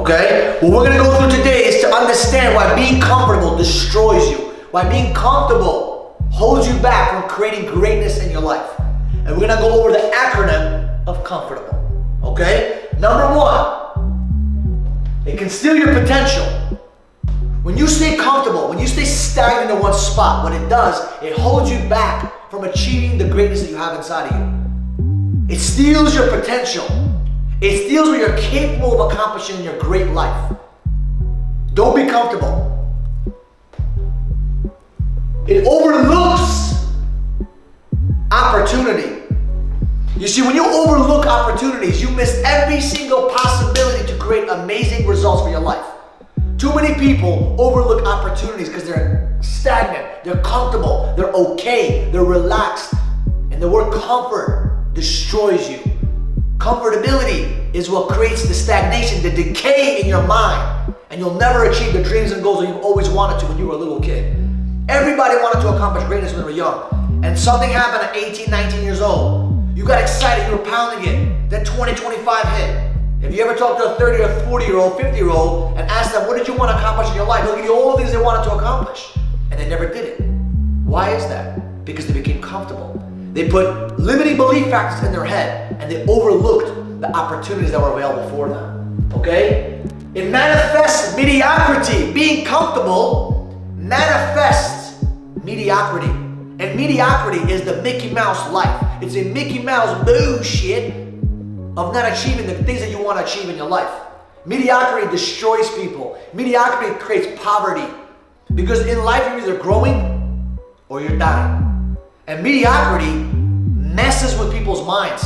Okay? What we're gonna go through today is to understand why being comfortable destroys you. Why being comfortable holds you back from creating greatness in your life. And we're gonna go over the acronym of comfortable. Okay? Number one, it can steal your potential. When you stay comfortable, when you stay stagnant in one spot, what it does, it holds you back from achieving the greatness that you have inside of you. It steals your potential. It steals what you're capable of accomplishing in your great life. Don't be comfortable. It overlooks opportunity. You see, when you overlook opportunities, you miss every single possibility to create amazing results for your life. Too many people overlook opportunities because they're stagnant, they're comfortable, they're okay, they're relaxed. And the word comfort destroys you. Comfortability is what creates the stagnation, the decay in your mind. And you'll never achieve the dreams and goals that you've always wanted to when you were a little kid. Everybody wanted to accomplish greatness when they were young. And something happened at 18, 19 years old. You got excited, you were pounding it. Then 20, 25 hit. If you ever talk to a 30 or 40-year-old, 50-year-old, and ask them, what did you want to accomplish in your life? They'll give you all the things they wanted to accomplish. And they never did it. Why is that? Because they became comfortable. They put limiting belief factors in their head, and they overlooked the opportunities that were available for them. Okay? It manifests mediocrity. Being comfortable manifests mediocrity. And mediocrity is the Mickey Mouse life. It's a Mickey Mouse bullshit of not achieving the things that you want to achieve in your life. Mediocrity destroys people. Mediocrity creates poverty. Because in life you're either growing or you're dying. And mediocrity messes with people's minds.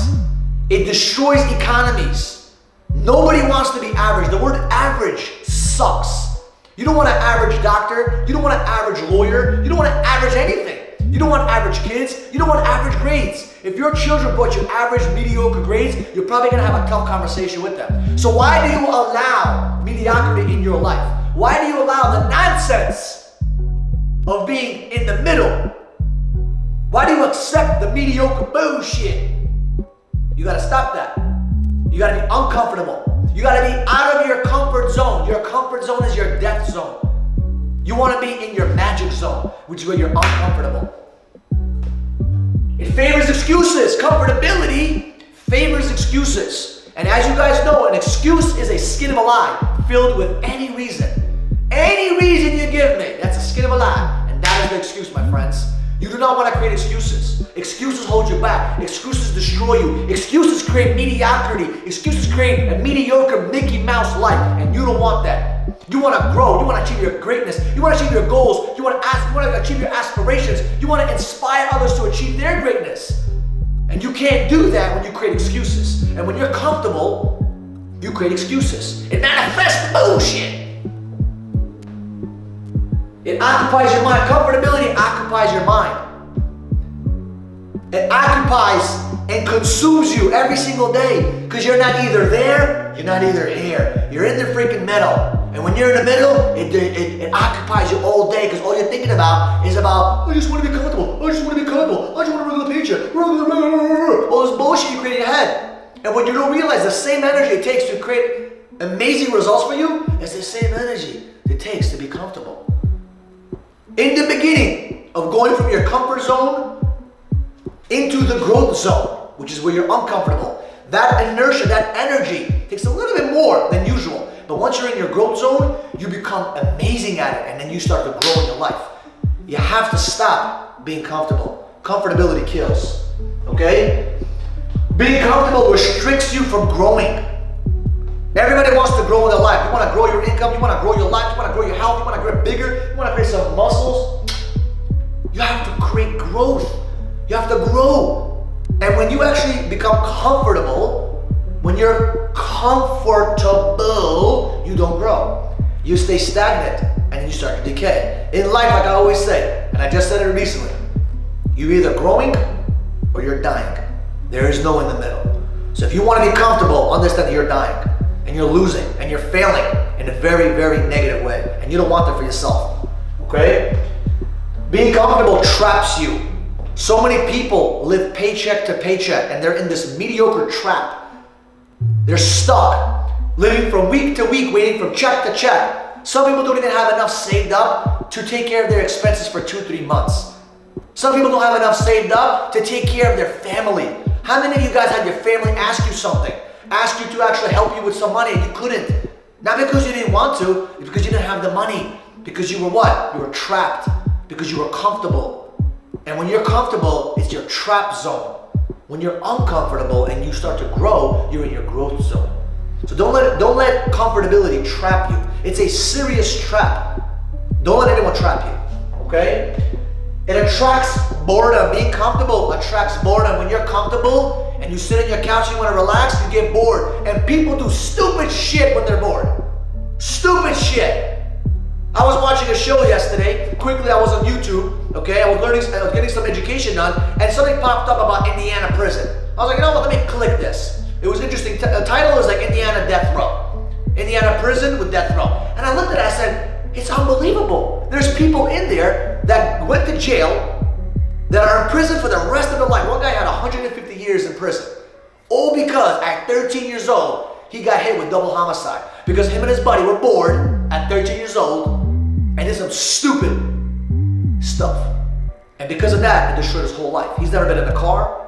It destroys economies. Nobody wants to be average. The word average sucks. You don't want an average doctor. You don't want an average lawyer. You don't want an average anything. You don't want average kids. You don't want average grades. If your children brought you average, mediocre grades, you're probably going to have a tough conversation with them. So why do you allow mediocrity in your life? Why do you allow the nonsense of being in the middle? Why do you accept the mediocre bullshit? You got to stop that. You got to be uncomfortable. You got to be out of your comfort zone. Your comfort zone is your death zone. You want to be in your magic zone, which is where you're uncomfortable. It favors excuses. Comfortability favors excuses. And as you guys know, an excuse is a skin of a lie filled with any reason. Any reason you give me, that's a skin of a lie. And that is the excuse, my friends. You do not want to create excuses. Excuses hold you back. Excuses destroy you. Excuses create mediocrity. Excuses create a mediocre Mickey Mouse life. And you don't want that. You want to grow. You want to achieve your greatness. You want to achieve your goals. You want to achieve your aspirations. You want to inspire others to achieve their greatness. And you can't do that when you create excuses. And when you're comfortable, you create excuses. It manifests bullshit. It occupies your mind. Comfortability occupies your mind. It occupies and consumes you every single day because you're not either there, you're not either here. You're in the freaking middle. And when you're in the middle, it occupies you all day because all you're thinking about is about, I just want to be comfortable. I just want to be comfortable. I just want a regular paycheck. All this bullshit you create in your head. And when you don't realize the same energy it takes to create amazing results for you is the same energy it takes to be comfortable. In the beginning of going from your comfort zone into the growth zone, which is where you're uncomfortable, that inertia, that energy takes a little bit more than usual. But once you're in your growth zone, you become amazing at it and then you start to grow in your life. You have to stop being comfortable. Comfortability kills, okay? Being comfortable restricts you from growing. Everybody wants to grow in their life. You want to grow your income, you want to grow your life, you want to grow your health, you want to grow bigger, you want to create some muscles. You have to create growth. You have to grow. And when you actually become comfortable, when you're comfortable, you don't grow. You stay stagnant and then you start to decay. In life, like I always say, and I just said it recently, you're either growing or you're dying. There is no in the middle. So if you want to be comfortable, understand that you're dying and you're losing and you're failing in a very, very negative way. And you don't want that for yourself, okay? Being comfortable traps you. So many people live paycheck to paycheck and they're in this mediocre trap. They're stuck living from week to week, waiting from check to check. Some people don't even have enough saved up to take care of their expenses for 2-3 months. Some people don't have enough saved up to take care of their family. How many of you guys had your family ask you something? Ask you to actually help you with some money and you couldn't? Not because you didn't want to, it's because you didn't have the money. Because you were what? You were trapped. Because you were comfortable. And when you're comfortable, it's your trap zone. When you're uncomfortable and you start to grow, you're in your growth zone. So don't let comfortability trap you. It's a serious trap. Don't let anyone trap you, okay? It attracts boredom. Being comfortable attracts boredom. When you're comfortable and you sit on your couch and you want to relax, you get bored. And people do stupid shit when they're bored. Stupid shit. I was watching a show yesterday. Quickly, I was on YouTube, okay? I was getting some education done, and something popped up about Indiana prison. I was like, you know what, let me click this. It was interesting. The title was like Indiana Death Row. Indiana prison with death row. And I looked at it, I said, it's unbelievable. There's people in there that went to jail, that are in prison for the rest of their life. One guy had 150 years in prison. All because at 13 years old, he got hit with double homicide. Because him and his buddy were bored at 13 years old and did some stupid stuff. And because of that, it destroyed his whole life. He's never been in a car.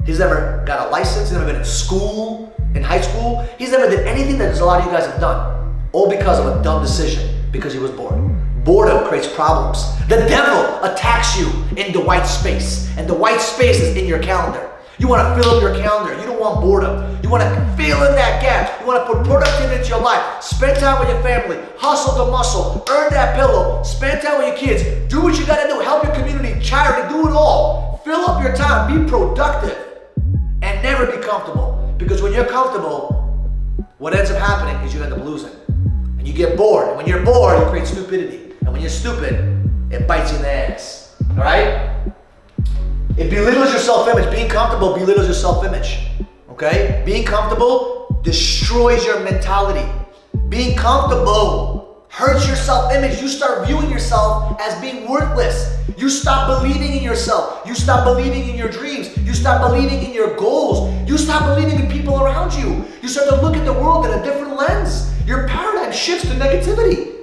He's never got a license. He's never been in school, in high school. He's never did anything that a lot of you guys have done. All because of a dumb decision, because he was bored. Boredom creates problems. The devil attacks you in the white space. And the white space is in your calendar. You want to fill up your calendar. You don't want boredom. You want to fill in that gap. You want to put productivity into your life. Spend time with your family. Hustle the muscle. Earn that pillow. Spend time with your kids. Do what you got to do. Help your community. Charity. Do it all. Fill up your time. Be productive. And never be comfortable. Because when you're comfortable, what ends up happening is you end up losing. And you get bored. And when you're bored, you create stupidity. And when you're stupid, it bites you in the ass. All right? It belittles your self-image. Being comfortable belittles your self-image. Okay? Being comfortable destroys your mentality. Being comfortable hurts your self-image. You start viewing yourself as being worthless. You stop believing in yourself. You stop believing in your dreams. You stop believing in your goals. You stop believing in people around you. You start to look at the world in a different lens. Your paradigm shifts to negativity.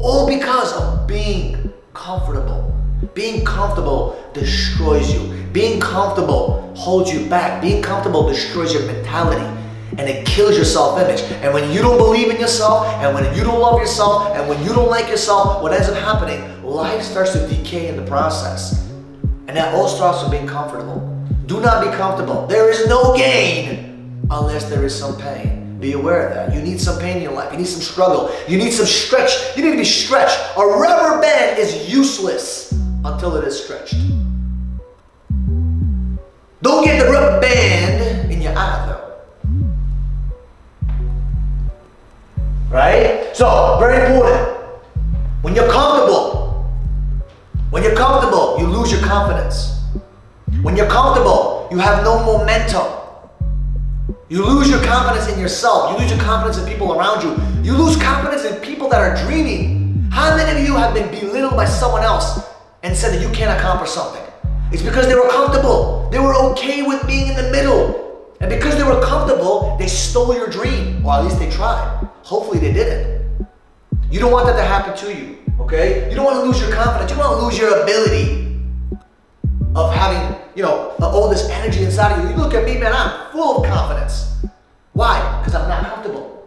All because of being comfortable. Being comfortable destroys you. Being comfortable holds you back. Being comfortable destroys your mentality. And it kills your self-image. And when you don't believe in yourself, and when you don't love yourself, and when you don't like yourself, what ends up happening? Life starts to decay in the process. And that all starts with being comfortable. Do not be comfortable. There is no gain unless there is some pain. Be aware of that. You need some pain in your life. You need some struggle. You need some stretch. You need to be stretched. A rubber band is useless until it is stretched. Don't get the rubber band in your eye though. Right? So, very important. When you're comfortable, you lose your confidence. When you're comfortable, you have no momentum. You lose your confidence in yourself. You lose your confidence in people around you. You lose confidence in people that are dreaming. How many of you have been belittled by someone else and said that you can't accomplish something? It's because they were comfortable. They were okay with being in the middle. And because they were comfortable, they stole your dream. Or at least they tried. Hopefully they didn't. You don't want that to happen to you, okay? You don't want to lose your confidence. You don't want to lose your ability of having, all this energy inside of you. You look at me, man, I'm full of confidence. Why? Because I'm not comfortable.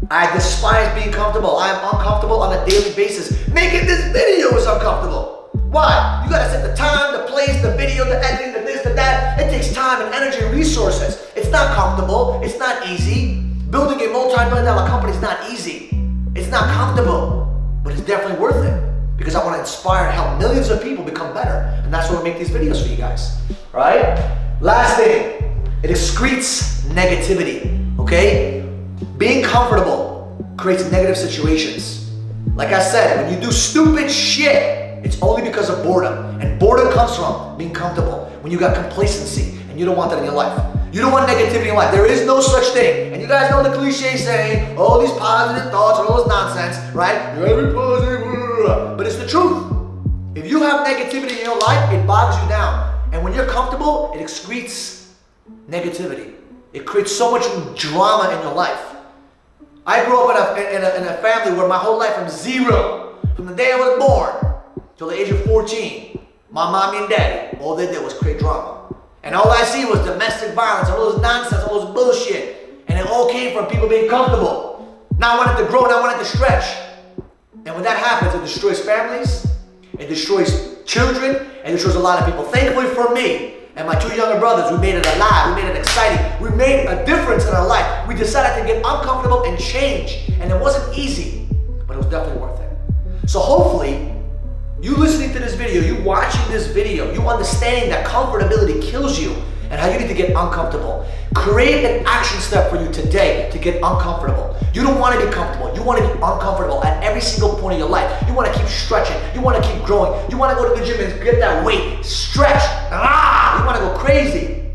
I despise being comfortable. I am uncomfortable on a daily basis. Making this video is uncomfortable. Why? You gotta set the time, the place, the video, the editing, the this, the that. It takes time and energy and resources. It's not comfortable. It's not easy. Building a multi-million-dollar company is not easy. It's not comfortable, but it's definitely worth it. Because I want to inspire and help millions of people become better. And that's why we make these videos for you guys. Alright? Last thing, it excretes negativity. Okay? Being comfortable creates negative situations. Like I said, when you do stupid shit, it's only because of boredom. And boredom comes from being comfortable. When you got complacency and you don't want that in your life. You don't want negativity in your life. There is no such thing. And you guys know the cliche saying, all these positive thoughts and all this nonsense, right? You gotta be positive. But it's the truth. If you have negativity in your life, it bogs you down. And when you're comfortable, it excretes negativity. It creates so much drama in your life. I grew up in a family where my whole life from zero, from the day I was born till the age of 14, my mommy and daddy, all they did was create drama. And all I see was domestic violence, all this nonsense, all this bullshit. And it all came from people being comfortable. Now I wanted to grow and I wanted to stretch. And when that happens, it destroys families, it destroys children, it destroys a lot of people. Thankfully for me and my two younger brothers, we made it alive, we made it exciting, we made a difference in our life. We decided to get uncomfortable and change. And it wasn't easy, but it was definitely worth it. So hopefully, you listening to this video, you watching this video, you understanding that comfortability kills you and how you need to get uncomfortable. Create an action step for you today to get uncomfortable. You don't want to be comfortable. You want to be uncomfortable at every single point of your life. You want to keep stretching. You want to keep growing. You want to go to the gym and get that weight. Stretch. You want to go crazy.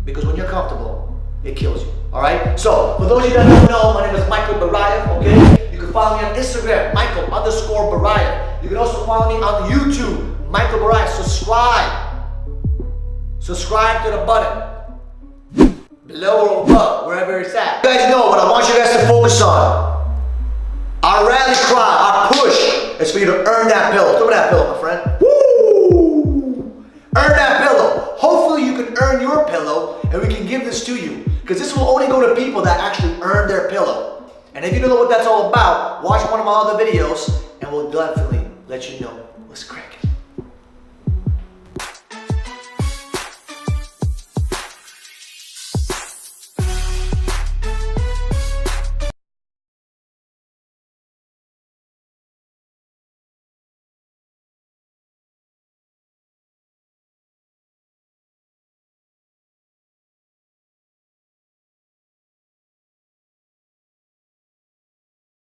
Because when you're comfortable, it kills you. All right? So, for those of you that don't know, my name is Michael Barayev, okay? You can follow me on Instagram, Michael_Barayev. You can also follow me on YouTube, Michael Barayev. Subscribe. Subscribe to the button. Below or above, wherever it's at. You guys know what I want you guys to focus on. Our rally cry, our push, is for you to earn that pillow. Throw me that pillow, my friend. Woo! Earn that pillow. Hopefully you can earn your pillow and we can give this to you. Because this will only go to people that actually earn their pillow. And if you don't know what that's all about, watch one of my other videos and we'll definitely let you know what's cracking.